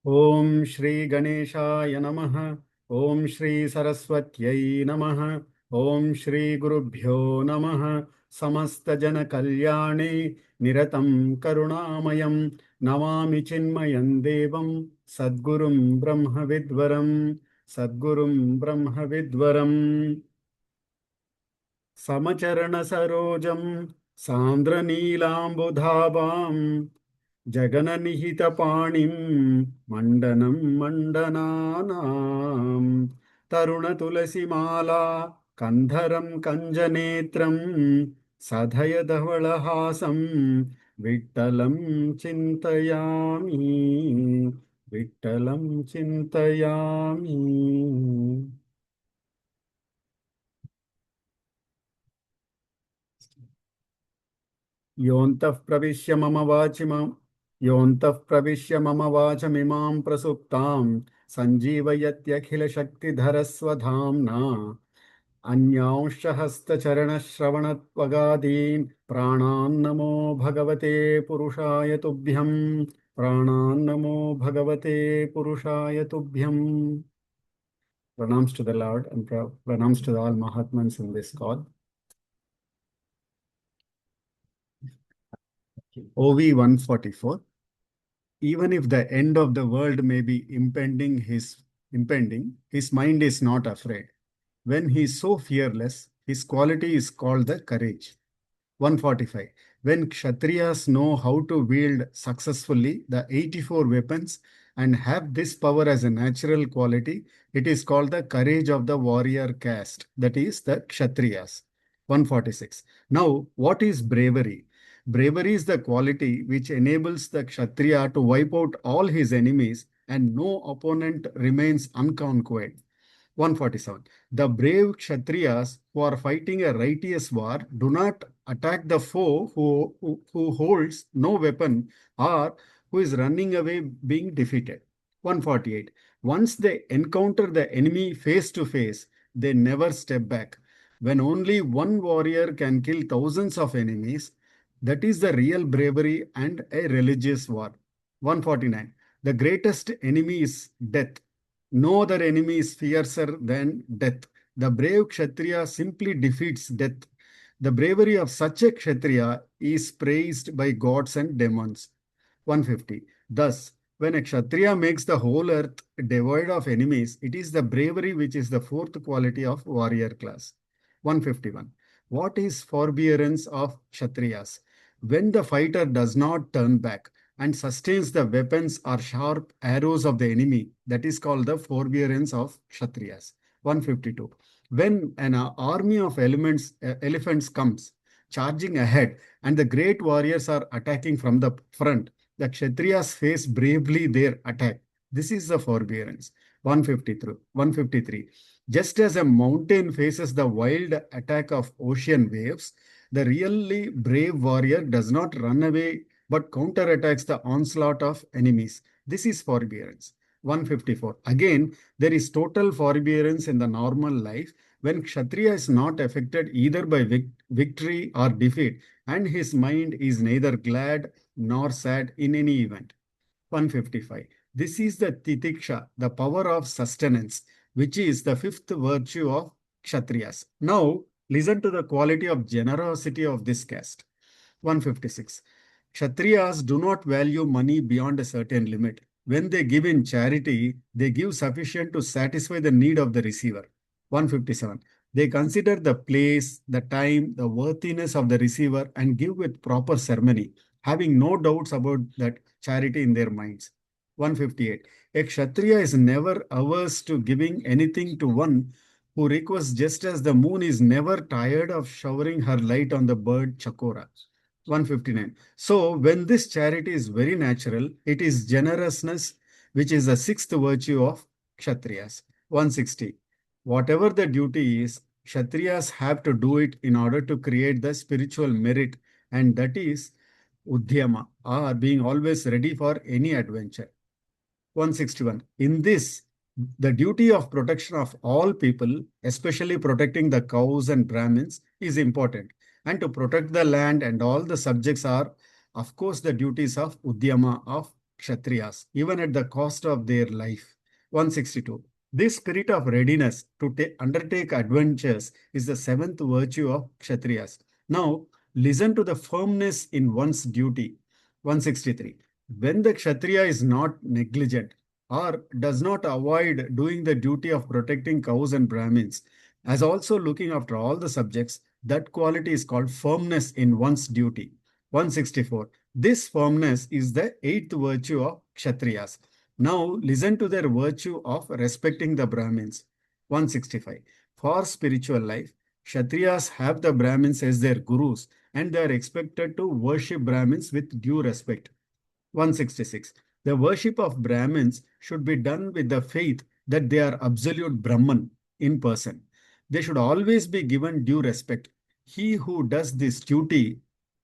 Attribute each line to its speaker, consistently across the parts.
Speaker 1: Om Shri Ganeshaya Namaha. Om Shri Saraswatyai Namaha. Om Shri Gurubhyo Namaha. Samasta Jana Kalyane Niratam Karunamayam Namami Chinmayam Devam Sadgurum Brahma Vidvaram Sadgurum Brahma Vidvaram Samacharana Sarojam Sandra Neelambudhabam జగననిహితపాణిం మండనం మండనానాం తరుణ తులసిమాలా కంధరం కంజనేత్రం సధయ ధవళహాసం విఠలం చింతయామి విఠలం చింతయామి. योऽन्तः प्रविश्य मम वाचिमां योऽन्तः प्रविश्य मम वाचमिमां प्रसुप्तां सञ्जीवयत्यखिलशक्तिधरस्वधाम्ना अन्यांश्च हस्तचरणश्रवणत्वगादीन् प्राणान्नमो भगवते पुरुषाय तुभ्यं प्राणान्नमो भगवते पुरुषाय तुभ्यं. Pranams to the Lord and pranams to all Mahatmans in this call. OV 144. Even if the end of the world may be impending, his mind is not afraid. When he is so fearless, his quality is called the courage. 145. When Kshatriyas know how to wield successfully the 84 weapons and have this power as a natural quality, it is called the courage of the warrior caste, that is the Kshatriyas. 146. Now, what is bravery? Bravery is the quality which enables the Kshatriya to wipe out all his enemies and no opponent remains unconquered. 147. The brave Kshatriyas who are fighting a righteous war do not attack the foe who holds no weapon or who is running away being defeated. 148. Once they encounter the enemy face to face, they never step back. When only one warrior can kill thousands of enemies, that is the real bravery and a religious war. 149. The greatest enemy is death. No other enemy is fiercer than death. The brave Kshatriya simply defeats death. The bravery of such a Kshatriya is praised by gods and demons. 150. Thus, when a Kshatriya makes the whole earth devoid of enemies, it is the bravery which is the fourth quality of warrior class. 151. What is forbearance of Kshatriyas? When the fighter does not turn back and sustains the weapons or sharp arrows of the enemy, that is called the forbearance of Kshatriyas. 152. When an army of elephants comes charging ahead and the great warriors are attacking from the front, the Kshatriyas face bravely their attack. This is the forbearance. 153. Just as a mountain faces the wild attack of ocean waves, the really brave warrior does not run away but counterattacks the onslaught of enemies. This is forbearance. 154. Again, there is total forbearance in the normal life when Kshatriya is not affected either by victory or defeat, and his mind is neither glad nor sad in any event. 155. This is the titiksha, the power of sustenance, which is the fifth virtue of Kshatriyas. Now, listen to the quality of generosity of this caste. 156. Kshatriyas do not value money beyond a certain limit. When they give in charity, they give sufficient to satisfy the need of the receiver. 157. They consider the place, the time, the worthiness of the receiver and give with proper ceremony, having no doubts about that charity in their minds. 158. A Kshatriya is never averse to giving anything to one who requests, just as the moon is never tired of showering her light on the bird Chakora. 159. So, when this charity is very natural, it is generousness, which is the sixth virtue of Kshatriyas. 160. Whatever the duty is, Kshatriyas have to do it in order to create the spiritual merit, and that is Udhyama, or being always ready for any adventure. 161. In this, the duty of protection of all people, especially protecting the cows and Brahmins, is important. And to protect the land and all the subjects are, of course, the duties of Udyama of Kshatriyas, even at the cost of their life. 162. This spirit of readiness to undertake adventures is the seventh virtue of Kshatriyas. Now, listen to the firmness in one's duty. 163. When the Kshatriya is not negligent or does not avoid doing the duty of protecting cows and Brahmins, as also looking after all the subjects, that quality is called firmness in one's duty. 164. This firmness is the eighth virtue of Kshatriyas. Now listen to their virtue of respecting the Brahmins. 165. For spiritual life, Kshatriyas have the Brahmins as their gurus and they are expected to worship Brahmins with due respect. 166. The worship of Brahmins should be done with the faith that they are absolute Brahman in person. They should always be given due respect. He who does this duty,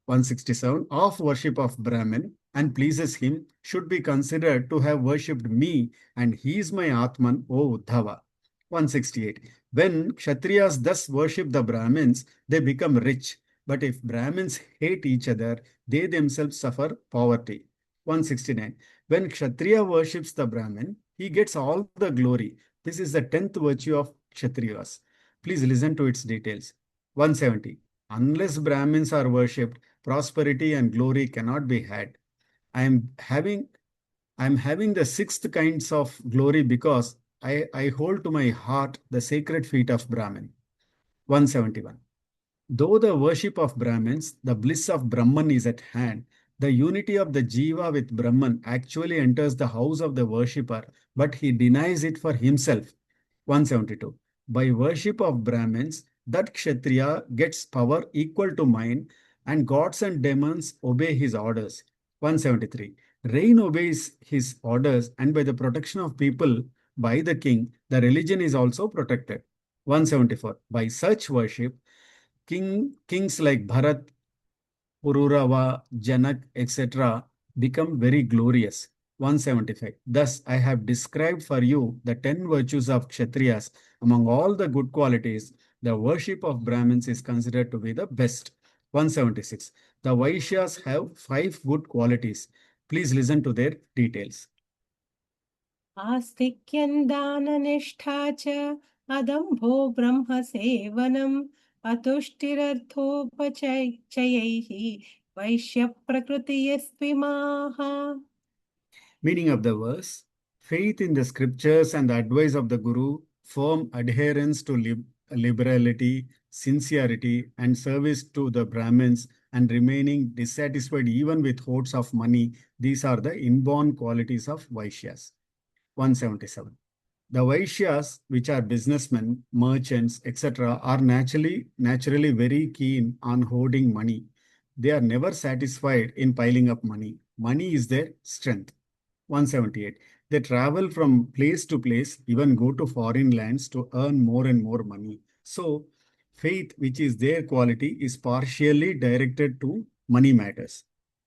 Speaker 1: 167, of worship of Brahman and pleases him should be considered to have worshipped me, and he is my Atman, O Uddhava. 168. When Kshatriyas thus worship the Brahmins, they become rich. But if Brahmins hate each other, they themselves suffer poverty. 169. When Kshatriya worships the Brahmin, he gets all the glory. This is the 10th virtue of Kshatriyas. Please listen to its details. 170. Unless Brahmins are worshipped, prosperity and glory cannot be had. I am having the sixth kinds of glory because I hold to my heart the sacred feet of Brahmin. 171. Though the worship of Brahmins, the bliss of Brahman is at hand, the unity of the Jiva with Brahman actually enters the house of the worshipper, but he denies it for himself. 172. By worship of Brahmins, that Kshatriya gets power equal to mine, and gods and demons obey his orders. 173. Rain obeys his orders, and by the protection of people by the king, the religion is also protected. 174. By such worship, kings like Bharat, Pururava, Janak, etc. become very glorious. 175. Thus, I have described for you the 10 virtues of Kshatriyas. Among all the good qualities, the worship of Brahmins is considered to be the best. 176. The Vaishyas have 5 good qualities. Please listen to their details.
Speaker 2: आस्तिक्यं दाननिष्ठा च अदम्भो ब्रह्मसेवनम् अतुष्टिरर्थोपचयैः वैश्यप्रकृतियस्त्विमाः.
Speaker 1: Meaning of the verse: faith in the scriptures and the advice of the Guru, firm adherence to liberality, sincerity, and service to the Brahmins, and remaining dissatisfied even with hoards of money. These are the inborn qualities of Vaishyas. 177. The Vaishyas, which are businessmen, merchants, etc., are naturally very keen on hoarding money. They are never satisfied in piling up money. Money is their strength. 178. They travel from place to place, even go to foreign lands to earn more and more money. So, faith, which is their quality, is partially directed to money matters.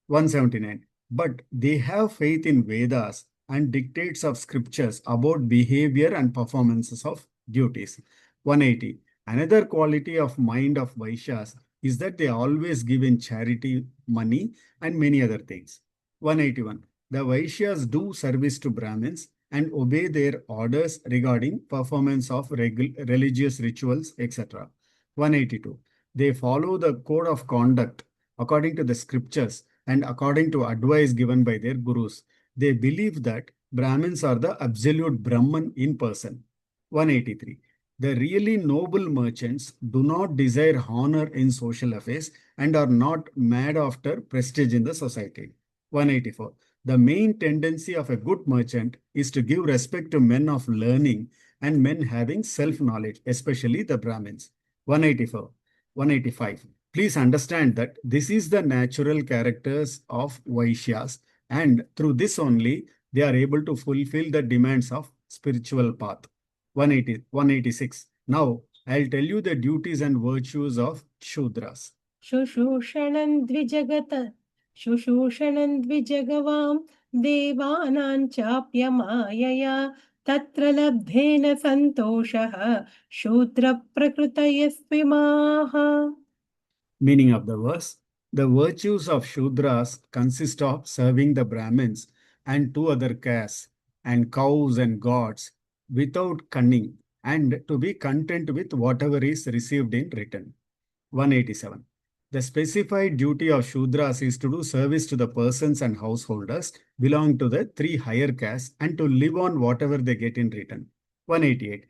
Speaker 1: 179. But they have faith in Vedas and dictates of scriptures about behavior and performances of duties. 180. Another quality of mind of Vaishyas is that they always give in charity, money, and many other things. 181. The Vaishyas do service to Brahmins and obey their orders regarding performance of religious rituals, etc. 182. They follow the code of conduct according to the scriptures and according to advice given by their gurus. They believe that Brahmins are the absolute Brahman in person. 183. The really noble merchants do not desire honor in social affairs and are not mad after prestige in the society. 184. The main tendency of a good merchant is to give respect to men of learning and men having self-knowledge, especially the Brahmins. 184. 185. Please understand that this is the natural characters of Vaishyas, and through this only they are able to fulfill the demands of spiritual path. 186. Now I'll tell you the duties and virtues of Shudras.
Speaker 2: शुशूषणं द्विजगवां देवानां चाप्यमायया तत्र लब्धेन सन्तोषः शूद्रप्रकृतयस्त्विमाः.
Speaker 1: Meaning of the verse: the virtues of Shudras consist of serving the Brahmins and two other castes, and cows and gods, without cunning, and to be content with whatever is received in return. 187. The specified duty of Shudras is to do service to the persons and householders belong to the three higher castes and to live on whatever they get in return. 188.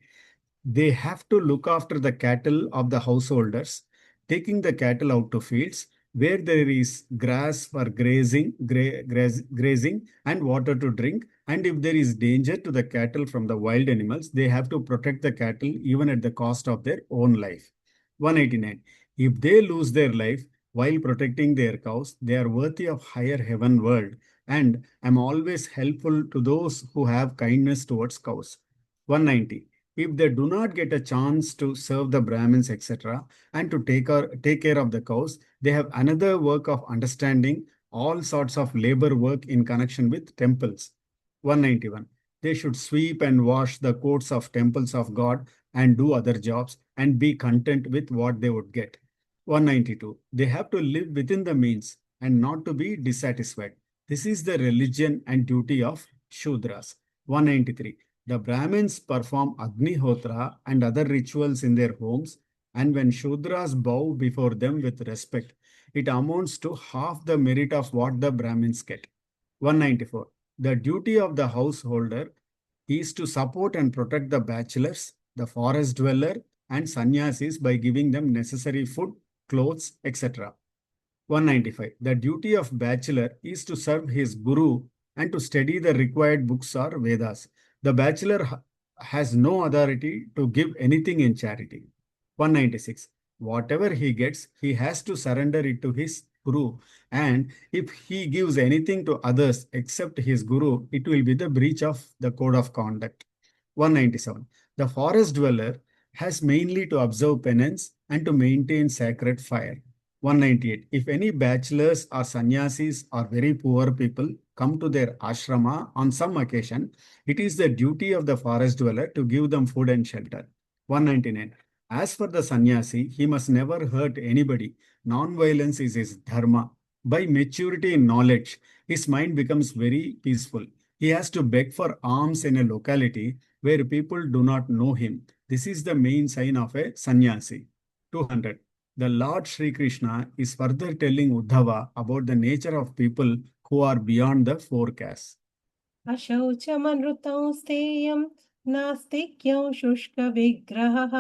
Speaker 1: They have to look after the cattle of the householders, taking the cattle out to fields where there is grass for grazing and water to drink. And if there is danger to the cattle from the wild animals, they have to protect the cattle even at the cost of their own life. 189. If they lose their life while protecting their cows, they are worthy of higher heaven world. And am always helpful to those who have kindness towards cows. 190. If they do not get a chance to serve the Brahmins, etc., and to take care of the cows, they have another work of understanding all sorts of labor work in connection with temples. 191. They should sweep and wash the courts of temples of God and do other jobs and be content with what they would get. 192. They have to live within the means and not to be dissatisfied. This is the religion and duty of Shudras. 193. The Brahmins perform Agnihotra and other rituals in their homes, and when Shudras bow before them with respect, it amounts to half the merit of what the Brahmins get. 194. The duty of the householder is to support and protect the bachelors, the forest dweller, and sannyasis by giving them necessary food, clothes, etc. 195. The duty of bachelor is to serve his guru and to study the required books or Vedas. The bachelor has no authority to give anything in charity. 196. Whatever he gets, he has to surrender it to his guru. And if he gives anything to others except his guru, it will be the breach of the code of conduct. 197. The forest dweller has mainly to observe penance and to maintain sacred fire. 198. If any bachelors or sannyasis or very poor people come to their ashrama on some occasion, it is the duty of the forest dweller to give them food and shelter. 199. As for the sannyasi, he must never hurt anybody. Non-violence is his dharma. By maturity in knowledge, his mind becomes very peaceful. He has to beg for alms in a locality where people do not know him. This is the main sign of a sannyasi. 200. The Lord Sri Krishna is further telling Uddhava about the nature of people who are beyond the four castes.
Speaker 2: अशौचमनृतं स्तेयं नास्तिक्यं शुष्कविग्रहः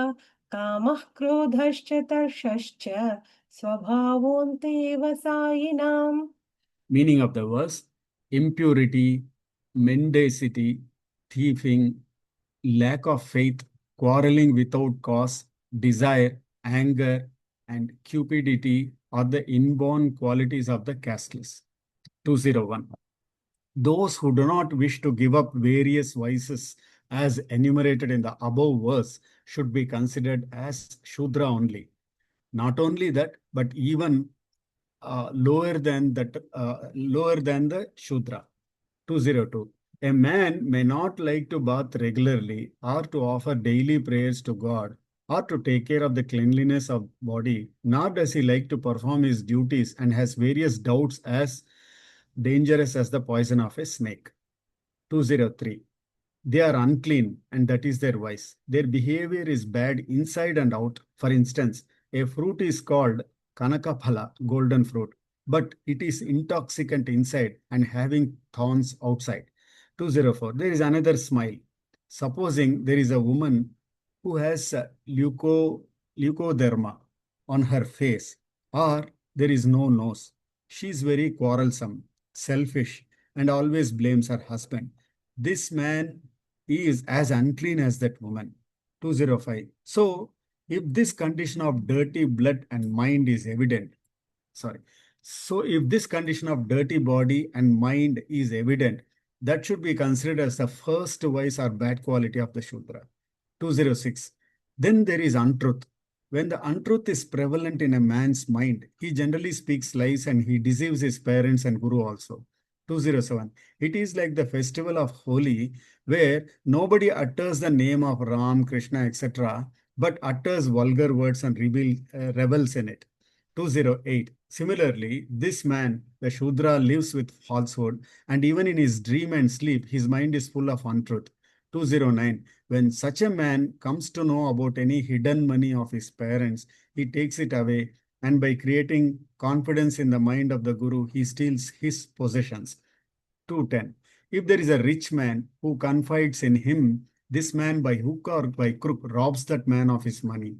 Speaker 2: कामः क्रोधश्च तर्षश्च स्वभावोऽन्तेव सायिनाम्.
Speaker 1: Meaning of the verse: impurity, mendacity, thieving, lack of faith, quarreling without cause, desire, anger, and cupidity are the inborn qualities of the casteless. 201. Those who do not wish to give up various vices as enumerated in the above verse should be considered as Shudra only. Not only that, but even lower than the Shudra. 202. A man may not like to bath regularly or to offer daily prayers to God or to take care of the cleanliness of body, nor does he like to perform his duties and has various doubts as dangerous as the poison of a snake. 203. They are unclean and that is their vice. Their behavior is bad inside and out. For instance, a fruit is called Kanakaphala, golden fruit, but it is intoxicant inside and having thorns outside. 204. There is another smile. Supposing there is a woman who has leukoderma on her face, or there is no nose. She is very quarrelsome, selfish, and always blames her husband. This man is as unclean as that woman. 205. So, if this condition of dirty blood and mind is evident, if this condition of dirty body and mind is evident, that should be considered as the first vice or bad quality of the Shudra. 206. Then there is untruth. When the untruth is prevalent in a man's mind, he generally speaks lies and he deceives his parents and guru also. 207. It is like the festival of Holi, where nobody utters the name of Ram, Krishna, etc., but utters vulgar words and revels in it. 208. Similarly, this man, the Shudra, lives with falsehood, and even in his dream and sleep, his mind is full of untruth. 209. When such a man comes to know about any hidden money of his parents, he takes it away, and by creating confidence in the mind of the Guru, he steals his possessions. 210. If there is a rich man who confides in him, this man by hook or by crook robs that man of his money.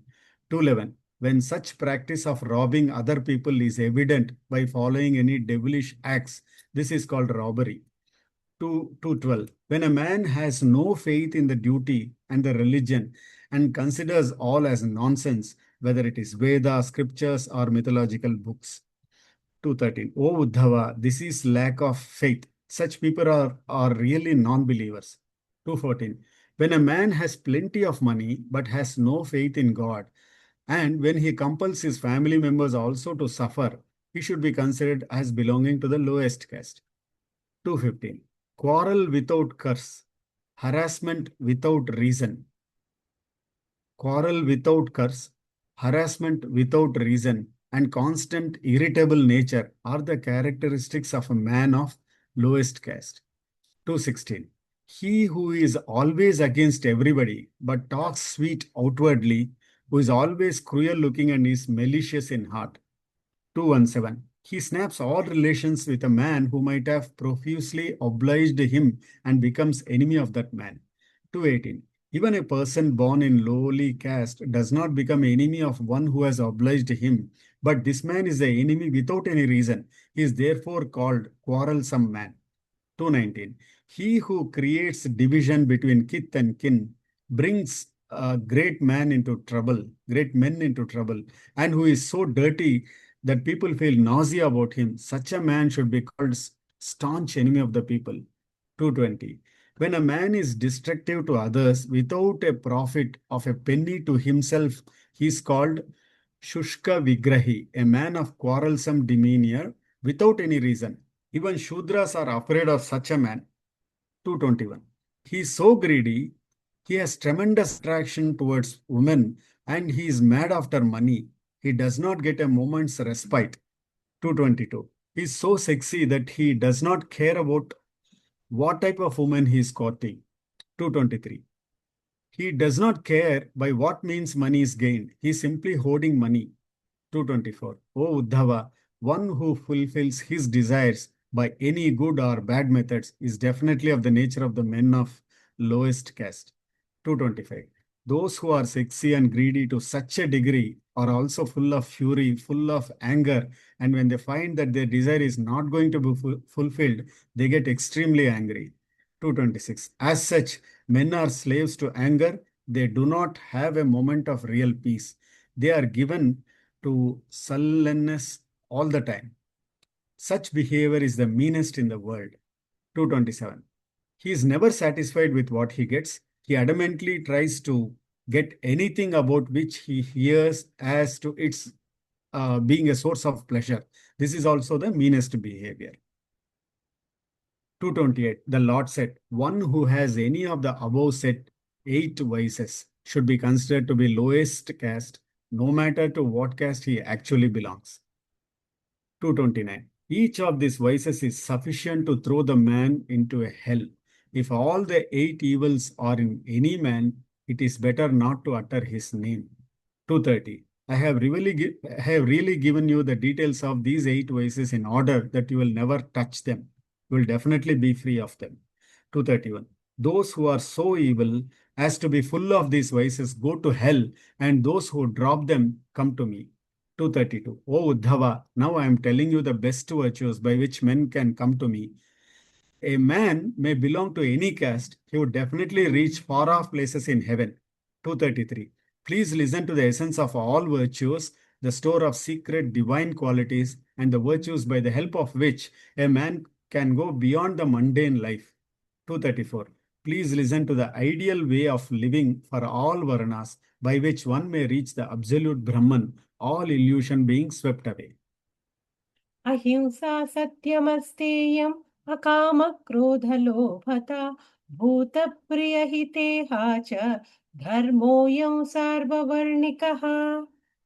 Speaker 1: 211. When such practice of robbing other people is evident by following any devilish acts, this is called robbery. 212. When a man has no faith in the duty and the religion and considers all as nonsense, whether it is Veda, scriptures, or mythological books. 213. Oh Uddhava, this is lack of faith. Such people are really non-believers. 214. When a man has plenty of money but has no faith in God, and when he compels his family members also to suffer, he should be considered as belonging to the lowest caste. 215. Quarrel without curse, harassment without reason. Quarrel without curse, harassment without reason, and constant irritable nature are the characteristics of a man of lowest caste. 216. He who is always against everybody but talks sweet outwardly, who is always cruel looking and is malicious in heart. 217. He snaps all relations with a man who might have profusely obliged him and becomes enemy of that man. 218. Even a person born in lowly caste does not become enemy of one who has obliged him, but this man is the enemy without any reason. He is therefore called quarrelsome man. 219. He who creates division between kith and kin brings a great man into trouble, great men into trouble, and who is so dirty that people feel nausea about him. Such a man should be called staunch enemy of the people. 220. When a man is destructive to others without a profit of a penny to himself, he is called Shushka Vigrahi, a man of quarrelsome demeanor without any reason. Even Shudras are afraid of such a man. 221. He is so greedy, he has tremendous attraction towards women, and he is mad after money. He does not get a moment's respite. 222. He is so sexy that he does not care about what type of woman he is courting. 223. He does not care by what means money is gained. He is simply hoarding money. 224. O Uddhava, one who fulfills his desires by any good or bad methods is definitely of the nature of the men of lowest caste. 225. Those who are sexy and greedy to such a degree are also full of fury, full of anger, and when they find that their desire is not going to be fulfilled, they get extremely angry. 226. As such, men are slaves to anger. They do not have a moment of real peace. They are given to sullenness all the time. Such behavior is the meanest in the world. 227. He is never satisfied with what he gets. He adamantly tries to get anything about which he hears as to its being a source of pleasure. This is also the meanest behavior. 228. The Lord said, one who has any of the above said 8 vices should be considered to be lowest caste, no matter to what caste he actually belongs. 229. Each of these vices is sufficient to throw the man into a hell. If all the 8 evils are in any man, it is better not to utter his name. 230. I have really given you the details of these 8 vices in order that you will never touch them. You will definitely be free of them. 231. Those who are so evil as to be full of these vices go to hell, and those who drop them come to me. 232. O Uddhava, now I am telling you the best virtues by which men can come to me. A man may belong to any caste, he would definitely reach far off places in heaven. 233. Please listen to the essence of all virtues, the store of secret divine qualities, and the virtues by the help of which a man can go beyond the mundane life. 234. Please listen to the ideal way of living for all varnas, by which one may reach the absolute Brahman, all illusion being swept away.
Speaker 2: अहिंसा सत्यमस्तेयम् अकामक्रोधलोभता भूतप्रियहितेहा च धर्मोऽयं सार्ववर्णिकः.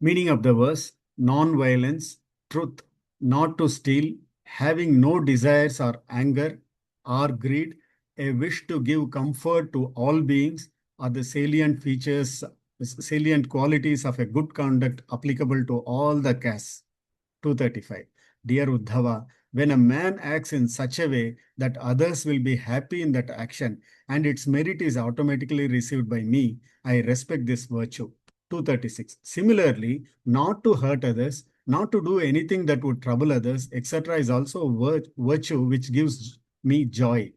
Speaker 1: Meaning of the verse, non-violence, truth, not to steal, having no desires or anger or greed, a wish to give comfort to all beings are the salient qualities of a good conduct applicable to all the castes. 235. Dear Uddhava, when a man acts in such a way that others will be happy in that action and its merit is automatically received by me, I respect this virtue. 236. Similarly, not to hurt others, not to do anything that would trouble others, etc., is also a virtue which gives me joy.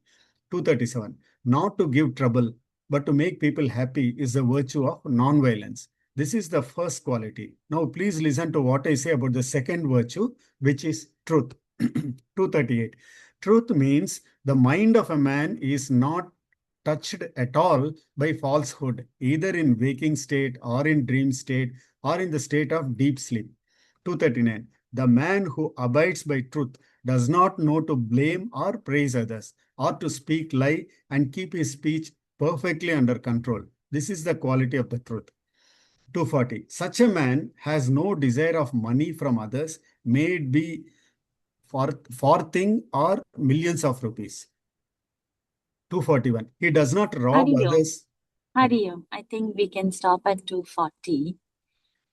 Speaker 1: 237. Not to give trouble, but to make people happy is the virtue of non-violence. This is the first quality. Now, please listen to what I say about the second virtue, which is truth. 238. Truth means the mind of a man is not touched at all by falsehood, either in waking state or in dream state or in the state of deep sleep. 239. The man who abides by truth does not know to blame or praise others or to speak lie and keep his speech perfectly under control. This is the quality of the truth. 240. Such a man has no desire of money from others, may it be for thing or millions of rupees. 241. He does not rob
Speaker 3: Hariom.
Speaker 1: others.
Speaker 3: Hariom. I think we can stop at 240.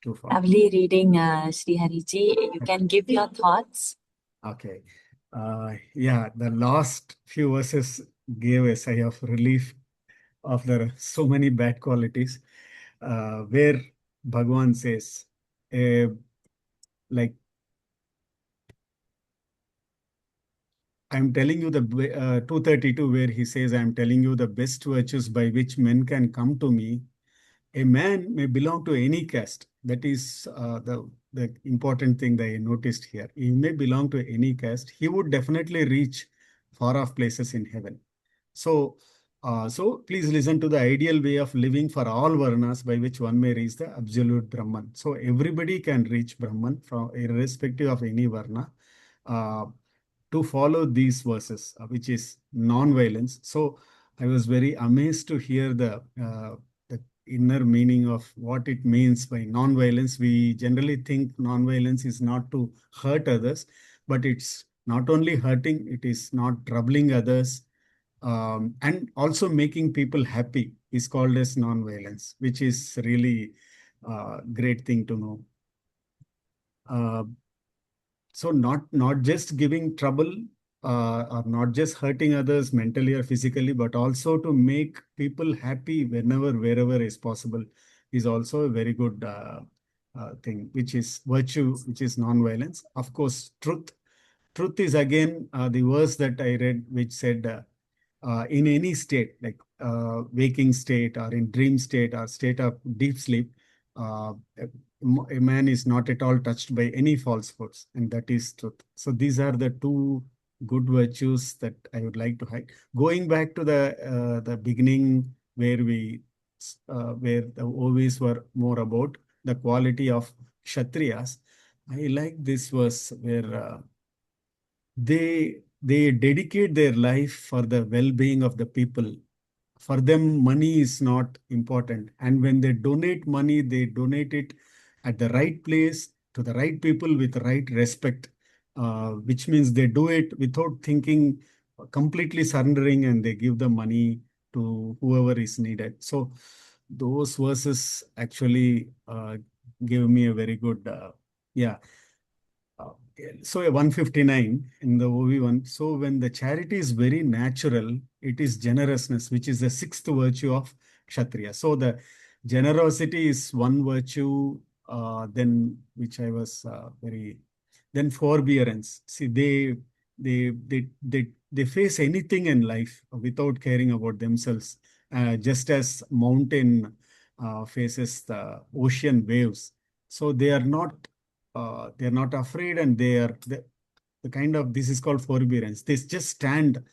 Speaker 1: 240.
Speaker 3: Lovely reading, Sri Hariji. You can give your thoughts.
Speaker 1: Okay. Yeah, the last few verses gave a sigh of relief after so many bad qualities, where Bhagavan says, like, I'm telling you the 232, where he says, I'm telling you the best virtues by which men can come to me. A man may belong to any caste. That is the important thing that I noticed here. He may belong to any caste. He would definitely reach far off places in heaven. So please listen to the ideal way of living for all varnas by which one may reach the absolute Brahman. So everybody can reach Brahman from irrespective of any varna. Uh, to follow these verses, which is non-violence. So I was very amazed to hear the inner meaning of what it means by non-violence. We generally think non-violence is not to hurt others, but it's not only hurting, it is not troubling others, and also making people happy is called as non-violence, which is really a great thing to know. Uh, so not just giving trouble or not just hurting others mentally or physically, but also to make people happy whenever, wherever is possible is also a very good thing, which is virtue, which is non-violence. Of course, truth. Truth is again the verse that I read, which said, in any state, like waking state or in dream state or state of deep sleep, a man is not at all touched by any falsehoods, and that is truth. So these are the two good virtues that I would like to highlight. Going back to the beginning where the OVs were more about the quality of Kshatriyas, I like this verse where they dedicate their life for the well-being of the people. For them, money is not important. And when they donate money, they donate it at the right place to the right people with right respect, which means they do it without thinking, completely surrendering, and they give the money to whoever is needed. So those verses actually give me a very good, yeah. Uh, So a 159 in the OV1. So when the charity is very natural, it is generousness, which is the sixth virtue of Kshatriya. So the generosity is one virtue, then which I was very, then forbearance. See, they face anything in life without caring about themselves, just as mountain faces the ocean waves. So they are not afraid, and the kind of, this is called forbearance. They just stand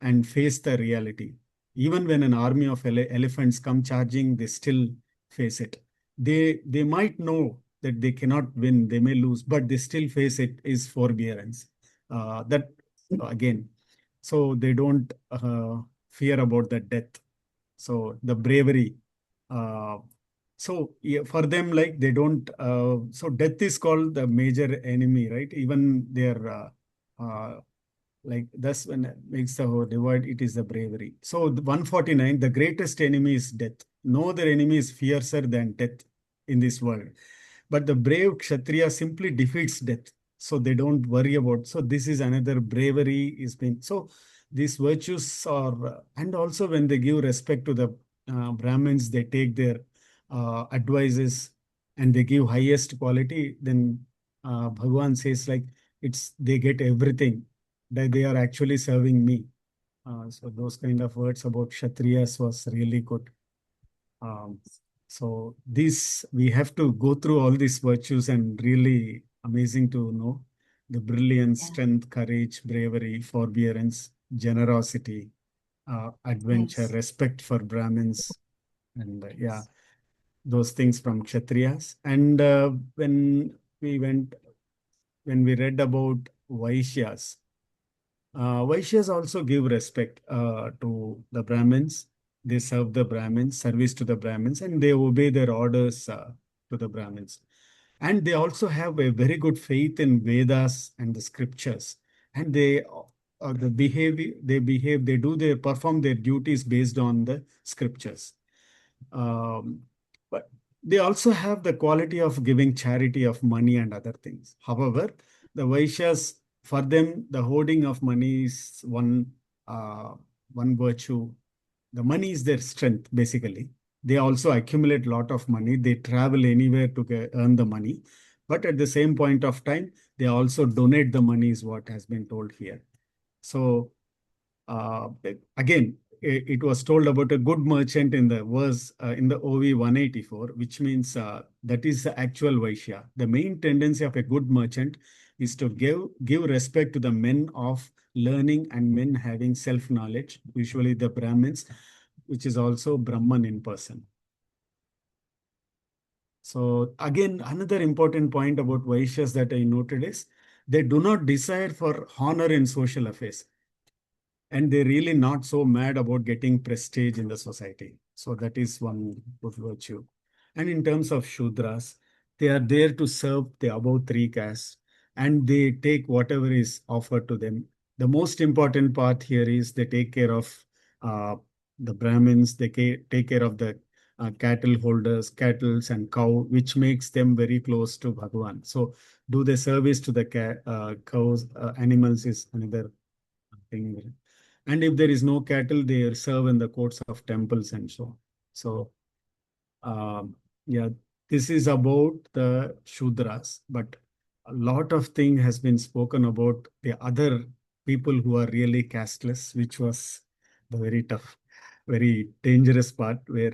Speaker 1: and face the reality. Even when an army of elephants come charging, they still face it. They might know that they cannot win, they may lose, but they still face it, is forbearance. That again, so they don't fear about the death. So the bravery. Uh, So yeah, for them, like they don't. So death is called the major enemy, right? Even their like thus when it makes the whole divide, it is the bravery. So the 149, the greatest enemy is death. No other enemy is fiercer than death in this world. But the brave Kshatriya simply defeats death. So they don't worry about. So this is another bravery is being. So these virtues are, and also when they give respect to the Brahmins, they take their advices and they give highest quality. Then Bhagavan says like it's they get everything that they are actually serving me. So those kind of words about Kshatriyas was really good. Um, so this we have to go through all these virtues and really amazing to know the brilliance,
Speaker 3: Yeah.
Speaker 1: strength, courage, bravery, forbearance, generosity, adventure,
Speaker 3: Yes.
Speaker 1: respect for Brahmins, and yeah,
Speaker 3: Yes.
Speaker 1: those things from Kshatriyas. And we went when we read about Vaishyas, Vaishyas also give respect to the Brahmins. They serve the Brahmins, service to the Brahmins, and they obey their orders to the Brahmins. And they also have a very good faith in Vedas and the scriptures. And they do their perform their duties based on the scriptures. Um, but they also have the quality of giving charity of money and other things. However, the Vaishyas, for them, the hoarding of money is one virtue. The money is their strength, basically. They also accumulate a lot of money. They travel anywhere to earn the money. But at the same point of time, they also donate the money, is what has been told here. So uh, again, it was told about a good merchant in the verse in the OV 184, which means that is the actual Vaishya. The main tendency of a good merchant is to give respect to the men of learning and men having self-knowledge, usually the Brahmins, which is also Brahman in person. So again, another important point about Vaishyas that I noted is they do not desire for honor in social affairs, and they're really not so mad about getting prestige in the society. So that is one good virtue. And in terms of Shudras, they are there to serve the above three castes and they take whatever is offered to them. The most important part here is they take care of uh, the Brahmins, they take care of the cattle holders, cattle and cow, which makes them very close to Bhagavan. So do the service to the cows, animals is another thing. And if there is no cattle, they serve in the courts of temples and so on. So, yeah, this is about the Shudras, but a lot of thing has been spoken about the other people who are really casteless, which was the very tough, very dangerous part where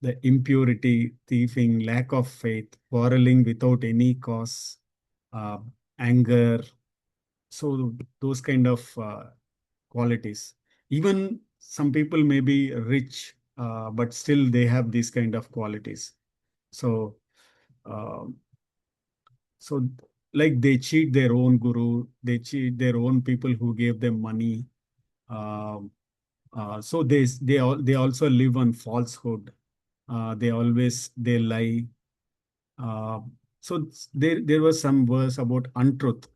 Speaker 1: the impurity, thieving, lack of faith, quarreling without any cause, uh, anger. So those kind of qualities. Even some people may be rich, but still they have these kind of qualities. So, uh, so like they cheat their own guru, they cheat their own people who gave them money. Um, so they also live on falsehood. They lie. Uh, so there was some verse about untruth.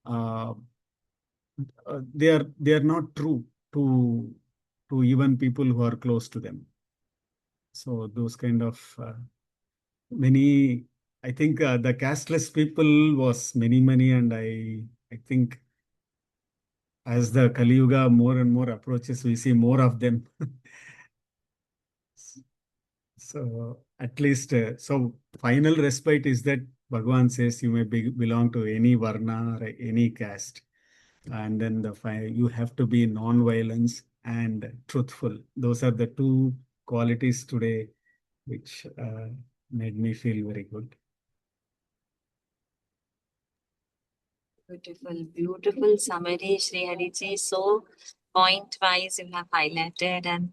Speaker 1: Uh, they are not true to even people who are close to them. So those kind of many, I think the casteless people was many, and I think as the Kali Yuga more and more approaches, we see more of them. So at least so final respite is that Bhagavan says you may belong to any varna or any caste. And then you have to be non-violence and truthful. Those are the two qualities today which made me feel very good.
Speaker 3: Beautiful, beautiful summary, Shri Hariji. So point-wise you have highlighted and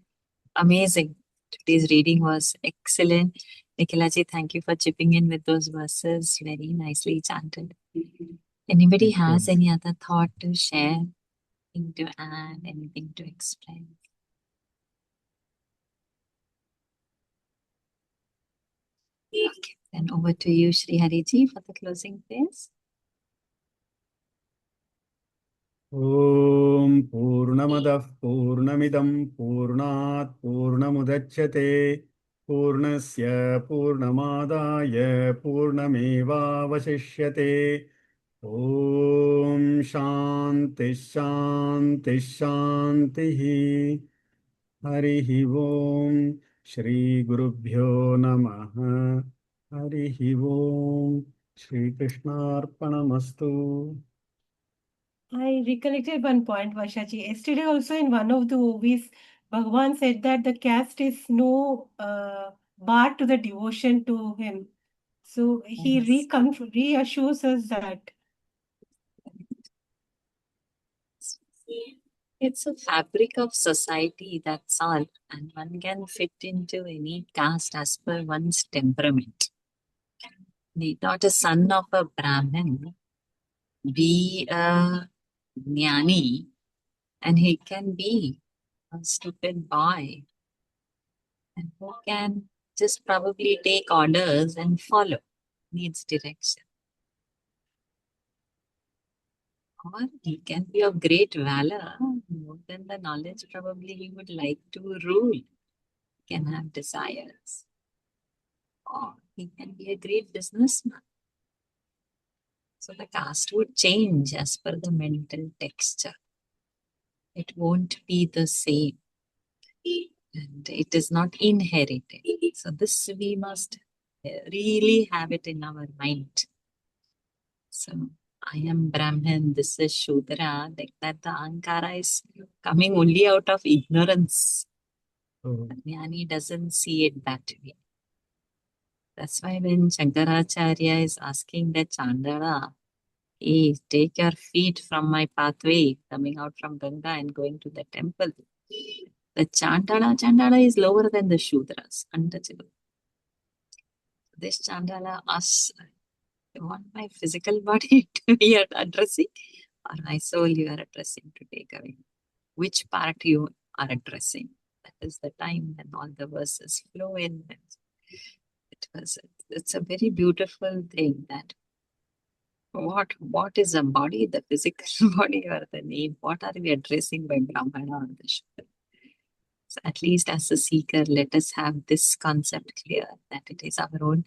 Speaker 3: amazing. Today's reading was excellent. Nikhilaji, thank you for chipping in with those verses. Very nicely chanted. Anybody
Speaker 1: Thank you.
Speaker 3: has any other thought to share, anything to add, anything to explain? Okay, then over to you, Sri Hariji, for the closing prayers.
Speaker 1: ॐ पूर्णमदः पूर्णमिदं पूर्णात् पूर्णमुदच्यते पूर्णस्य पूर्णमादाय पूर्णमेवावशिष्यते ॐ शान्तिः शान्तिः शान्तिः हरिः ॐ श्रीगुरुभ्यो नमः हरिः ॐ श्रीकृष्णार्पणमस्तु
Speaker 2: I recollected one point, Vashaji. Yesterday, also in one of the movies, Bhagavan said that the caste is no bar to the devotion to him. So he
Speaker 3: Yes.
Speaker 2: reassures us that.
Speaker 3: It's a fabric of society, that's all. And one can fit into any caste as per one's temperament. Need not a son of a Brahmin be a jnani, and he can be a stupid boy, and who can just probably take orders and follow, needs direction. Or he can be of great valor, more than the knowledge, probably he would like to rule, he can have desires. Or he can be a great businessman. So the caste would change as per the mental texture. It won't be the same. And it is not inherited. So this we must really have it in our mind. So I am Brahmin, this is Shudra, like that the Ankara is coming only out of ignorance. Jnani doesn't see it that way. That's why when Shankaracharya is asking the Chandala, hey, take your feet from my pathway, coming out from Ganga and going to the temple. The Chandala is lower than the Shudras, untouchable. This Chandala asks, you want my physical body to be addressing, or my soul you are addressing to take away? Which part you are addressing? That is the time when all the verses flow in. It's a very beautiful thing that what is a body, the physical body or the name? What are we addressing by Brahmana or the Shudra? So at least as a seeker, let us have this concept clear that it is our own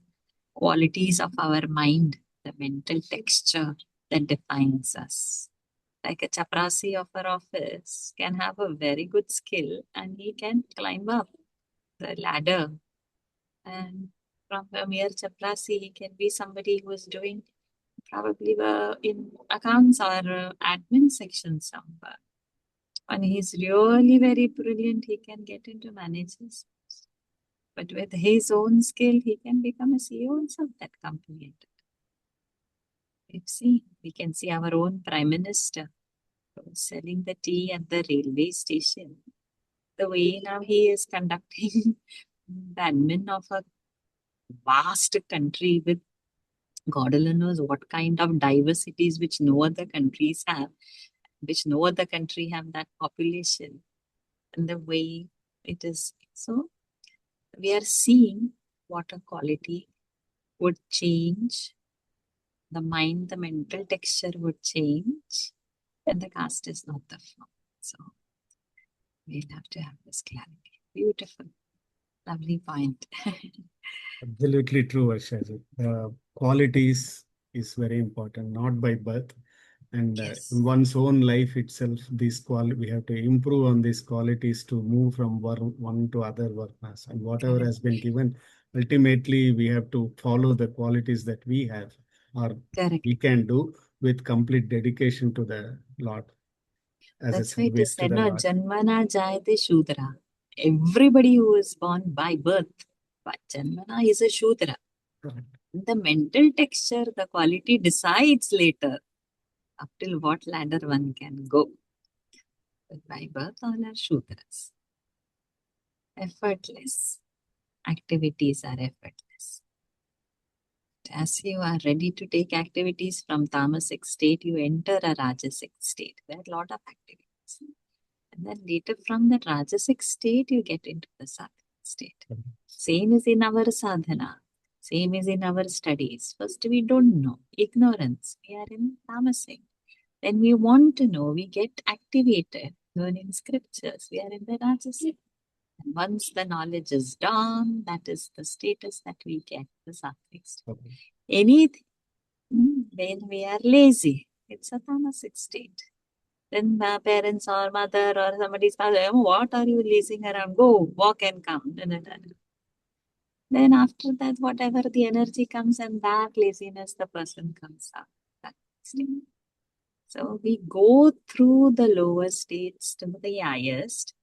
Speaker 3: qualities of our mind, the mental texture that defines us. Like a chaprasi of our office can have a very good skill and he can climb up the ladder. And from a mere chaprasi, he can be somebody who is doing probably in accounts or admin section somewhere. And he's really very brilliant, he can get into managers. But with his own skill, he can become a CEO also of that company. We can see our own Prime Minister selling the tea at the railway station. The way now he is conducting the admin of a vast country with God alone knows what kind of diversities which no other countries have, which no other country have that population, and the way it is. So we are seeing what a quality would change. The mind, the mental texture would change, and the caste is not the form. So we'll have to have this clarity. Beautiful. Lovely point.
Speaker 1: Absolutely true, Varshaji. Qualities is very important, not by birth. And
Speaker 3: Yes.
Speaker 1: in one's own life itself, we have to improve on these qualities to move from one to other varnas. And whatever
Speaker 3: Correct.
Speaker 1: has been given, ultimately we have to follow the qualities that we have or
Speaker 3: Correct.
Speaker 1: we can do with complete dedication to the Lord. As
Speaker 3: That's
Speaker 1: a
Speaker 3: why it is
Speaker 1: service to
Speaker 3: said,
Speaker 1: the
Speaker 3: no,
Speaker 1: Lord.
Speaker 3: Janmana Jayate Shudra. Everybody who is born by birth, but Janmana is a Shudra.
Speaker 1: Correct.
Speaker 3: The mental texture, the quality decides later up till what ladder one can go. But by birth, all are Shudras. Effortless. Activities are effortless. As you are ready to take activities from tamasic state, you enter a rajasic state. There are a lot of activities. And then later from the rajasic state, you get into the sattvic state. Same is in our sadhana. Same is in our studies. First, we don't know. Ignorance. We are in tamasing. Then we want to know. We get activated. Learning scriptures. We are in the rajasic. And once the knowledge is done, that is the status that we get, the sattvic state. Anything when we are lazy, it's a tamasic state. Then my parents or mother or somebody's father, "Oh, what are you lazing around? Go, walk and come." Then after that, whatever the energy comes and that laziness, the person comes up. That state. So we go through the lower states to the highest,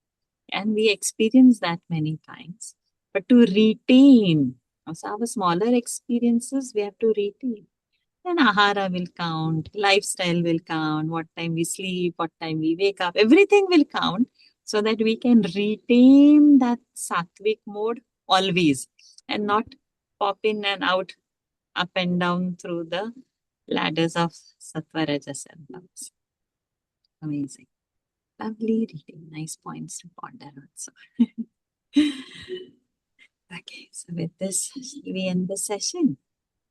Speaker 3: and we experience that many times. But to retain, so our smaller experiences, we have to retain. Then ahara will count, lifestyle will count, what time we sleep, what time we wake up, everything will count so that we can retain that sattvic mode always and not pop in and out, up and down through the ladders of sattva, rajas, and tamas. Amazing. Lovely reading. Nice points to ponder also. Okay, so with this, we end the session.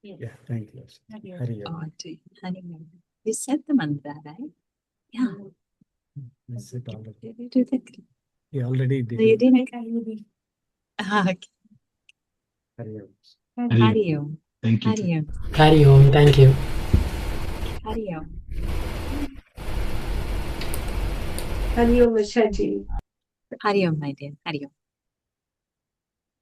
Speaker 1: Yeah, thank you.
Speaker 2: Hari Om.
Speaker 1: Hari Om.
Speaker 3: Oh, Hari Om. You said the mantra, right? Yeah.
Speaker 1: I said already.
Speaker 3: Did you do the?
Speaker 1: He already did.
Speaker 3: No, you
Speaker 1: it.
Speaker 3: didn't.
Speaker 2: Hari
Speaker 3: Okay.
Speaker 1: Hari Om.
Speaker 2: Om.
Speaker 3: Hari Om.
Speaker 4: Thank you.
Speaker 3: Hari Om.
Speaker 4: Hari Om. Thank you.
Speaker 3: Hari Om.
Speaker 2: Hari Om, Vashaji.
Speaker 3: Hari Om, my dear. Hari Om.